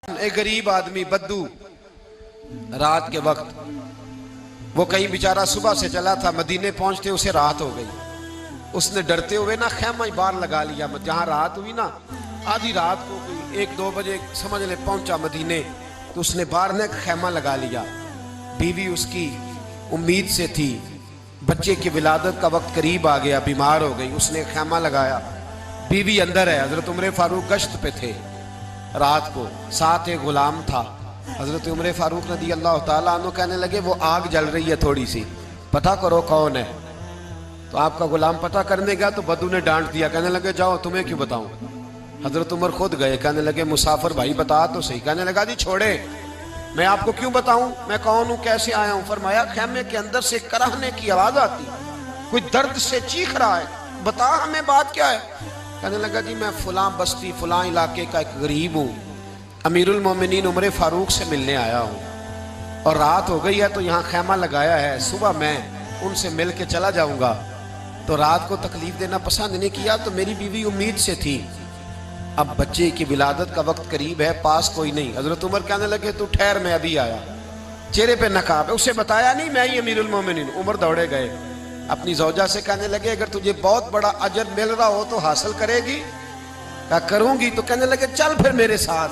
एक गरीब आदमी बद्दू रात के वक्त वो कहीं बेचारा सुबह से चला था, मदीने पहुंचते उसे रात हो गई। उसने डरते हुए ना खैमा ही बाहर लगा लिया। जहां रात हुई ना, आधी रात को कोई 1-2 बजे समझ ले पहुंचा मदीने, तो उसने बाहर ने खैमा लगा लिया। बीवी उसकी उम्मीद से थी, बच्चे की विलादत का वक्त करीब आ गया, बीमार हो गई, उसने खैमा लगाया। बीवी अंदर है, हजरत उमर फारूक गश्त पे थे रात को, साथ एक गुलाम था। हजरत उमर फारूक रज़ी अल्लाह ताला अन्हु कहने लगे वो आग जल रही है थोड़ी सी, पता करो कौन है। तो आपका गुलाम पता करने गया तो बद्दू ने डांट दिया, कहने लगे जाओ तुम्हें क्यों बताऊं। हजरत उमर खुद गए, कहने लगे मुसाफिर भाई बता तो सही। कहने लगा जी छोड़े, मैं आपको क्यों बताऊं, मैं कौन हूं, कैसे आया हूं। फरमाया खैमे के अंदर से कराहने की आवाज आती, कोई दर्द से चीख रहा है, बता हमें बात क्या है। कहने लगा जी मैं फुला बस्ती फुला इलाके का एक गरीब हूँ, अमीरुल मोमिनीन उमर फारूक से मिलने आया हूँ और रात हो गई है तो यहाँ खैमा लगाया है, सुबह मैं उनसे मिल के चला जाऊंगा। तो रात को तकलीफ देना पसंद नहीं किया, तो मेरी बीवी उम्मीद से थी, अब बच्चे की विलादत का वक्त करीब है, पास कोई नहीं। हजरत उमर कहने लगे तू ठहर, मैं अभी आया। चेहरे पे नकाब है, उसे बताया नहीं मैं ही अमीरुल मोमिनीन। उमर दौड़े गए, अपनी जौजा से कहने लगे अगर तुझे बहुत बड़ा अजर मिल रहा हो तो हासिल करेगी। क्या करूंगी। तो कहने लगे चल फिर मेरे साथ,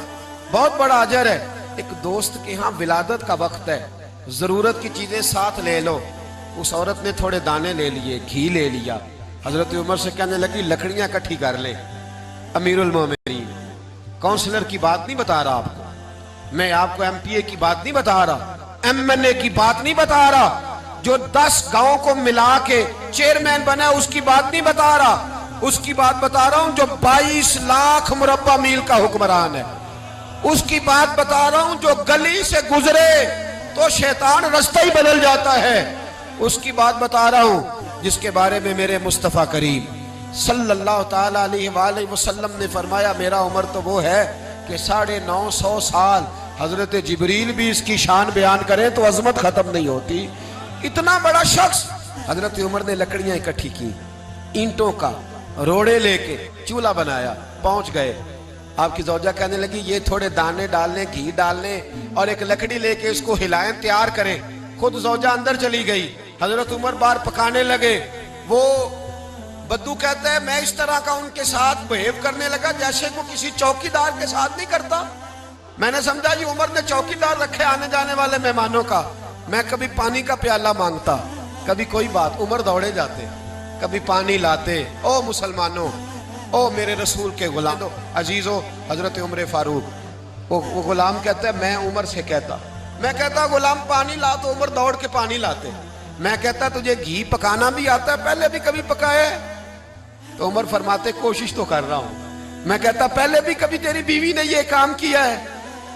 बहुत बड़ा अजर है। एक दोस्त के यहाँ विलादत का वक्त है, जरूरत की चीजें साथ ले लो। उस औरत ने थोड़े दाने ले लिए, घी ले लिया। हजरत उमर से कहने लगी लकड़ियां इकट्ठी कर ले। अमीरुल मोमिनीन, काउंसलर की बात नहीं बता रहा आपको, मैं आपको एमपीए की बात नहीं बता रहा, एमएनए की बात नहीं बता रहा, जो 10 गांव को मिला के चेयरमैन बना उसकी बात नहीं बता रहा, उसकी बात बता रहा हूं जो 22 लाख मुरब्बा मील का हुक्मरान है। उसकी बात बता रहा हूं जो गली से गुजरे तो शैतान रास्ता ही बदल जाता है। उसकी बात बता रहा हूं जिसके बारे में मेरे मुस्तफा करीम सल्लल्लाहु ताला अलैहि वसल्लम ने फरमाया मेरा उम्र तो वो है कि 950 साल हजरत जिब्रील भी इसकी शान बयान करें तो अजमत खत्म नहीं होती। इतना बड़ा शख्स। हजरत उमर ने लकड़ियां इकट्ठी की, ईंटों का रोड़े लेके चूल्हा बनाया, पहुंच गए। आपकी जौजा कहने लगी ये थोड़े दाने डालने, घी डालने और एक लकड़ी लेके इसको हिलाएं, तैयार करें। खुद जौजा अंदर चली गई, हजरत उमर बाहर पकाने लगे। वो बद्दू कहते हैं मैं इस तरह का उनके साथ बिहेव करने लगा जैसे वो किसी चौकीदार के साथ नहीं करता। मैंने समझा जी उमर ने चौकीदार रखे आने जाने वाले मेहमानों का। मैं कभी पानी का प्याला मांगता, कभी कोई बात, उमर दौड़े जाते, कभी पानी लाते। ओ मुसलमानों, ओ मेरे रसूल के गुलाम अजीजो, हजरत उमर फारूक। वो गुलाम कहता है मैं उमर से कहता, मैं कहता गुलाम पानी ला, तो उमर दौड़ के पानी लाते। मैं कहता तुझे घी पकाना भी आता है, पहले भी कभी पकाया है? तो उमर फरमाते कोशिश तो कर रहा हूं। मैं कहता पहले भी कभी तेरी बीवी ने ये काम किया है?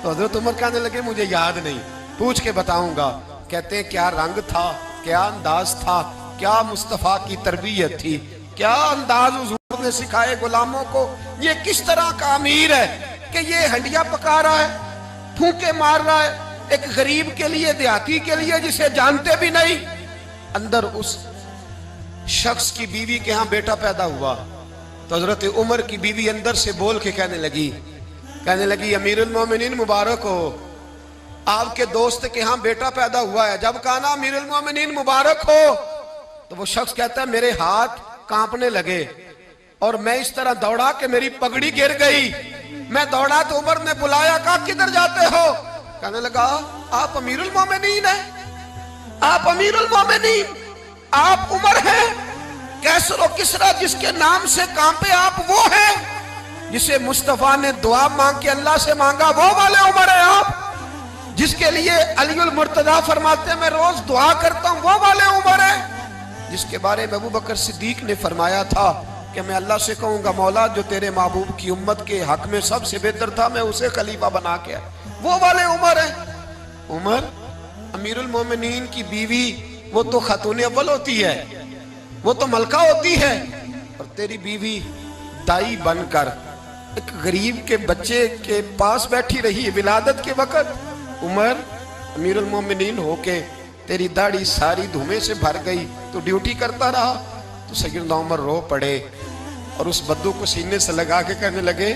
तो हजरत उमर कहने लगे मुझे याद नहीं, पूछ के बताऊंगा। कहते हैं क्या रंग था, क्या अंदाज था, क्या मुस्तफा की तरबियत थी, क्या अंदाज हुजूर ने सिखाए गुलामों को। ये किस तरह का अमीर है कि ये हंडिया पका रहा है, फूंके मार रहा है एक गरीब के लिए, देहाती के लिए जिसे जानते भी नहीं। अंदर उस शख्स की बीवी के यहाँ बेटा पैदा हुआ तो हजरत उमर की बीवी अंदर से बोल के कहने लगी अमीरुल मोमिनीन मुबारक हो, आपके दोस्त के यहाँ बेटा पैदा हुआ है। जब कहा ना अमीरुल मोमिनीन मुबारक हो, तो वो शख्स कहता है मेरे हाथ कांपने लगे और मैं इस तरह दौड़ा कि मेरी पगड़ी गिर गई। मैं दौड़ा तो उमर ने बुलाया, कहा किधर जाते हो? कहने लगा आप अमीरुल मोमिनीन हैं, आप अमीरुल मोमिनीन, आप उमर हैं। कैसर और किसरा जिसके नाम से कांपे आप वो हैं, जिसे मुस्तफा ने दुआ मांग के अल्लाह से मांगा वो वाले उमर है आप, जिसके लिए अलीउल मुर्तजा फरमाते मैं रोज दुआ करता हूं वो वाले उमर है, जिसके बारे में अबू बकर सिद्दीक ने फरमाया था कि मैं अल्लाह से कहूंगा मौला जो तेरे महबूब की उम्मत के हक में सबसे बेहतर था मैं उसे खलीफा बना के, वो वाले उमर है। उमर अमीरुल मोमिनीन की बीवी वो तो खातून अव्वल होती है, वो तो मलका होती है, और तेरी बीवी दाई बनकर एक गरीब के बच्चे के पास बैठी रही विलादत के वक्त। उमर अमीरुल मोमिनीन होके तेरी दाढ़ी सारी धुएं से भर गई, तो ड्यूटी करता रहा। तो सैयदना उमर रो पड़े और उस बद्दू को सीने से लगा के कहने लगे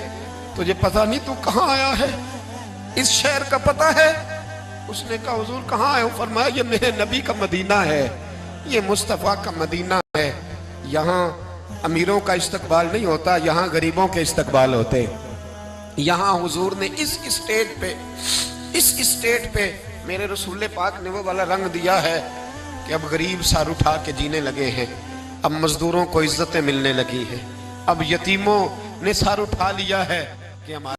तुझे पता नहीं तू कहाँ आया है, इस शहर का पता है? उसने कहा हुजूर कहाँ है? फरमाया ये मेरे नबी का मदीना है, ये मुस्तफ़ा का मदीना है। यहाँ अमीरों का इस्तकबाल नहीं होता, यहाँ गरीबों के इस्तकबाल होते। यहाँ हुजूर ने इस स्टेट पे मेरे रसूल पाक ने वो वाला रंग दिया है कि अब गरीब सर उठा के जीने लगे हैं, अब मजदूरों को इज्जतें मिलने लगी हैं, अब यतीमों ने सर उठा लिया है कि हमारे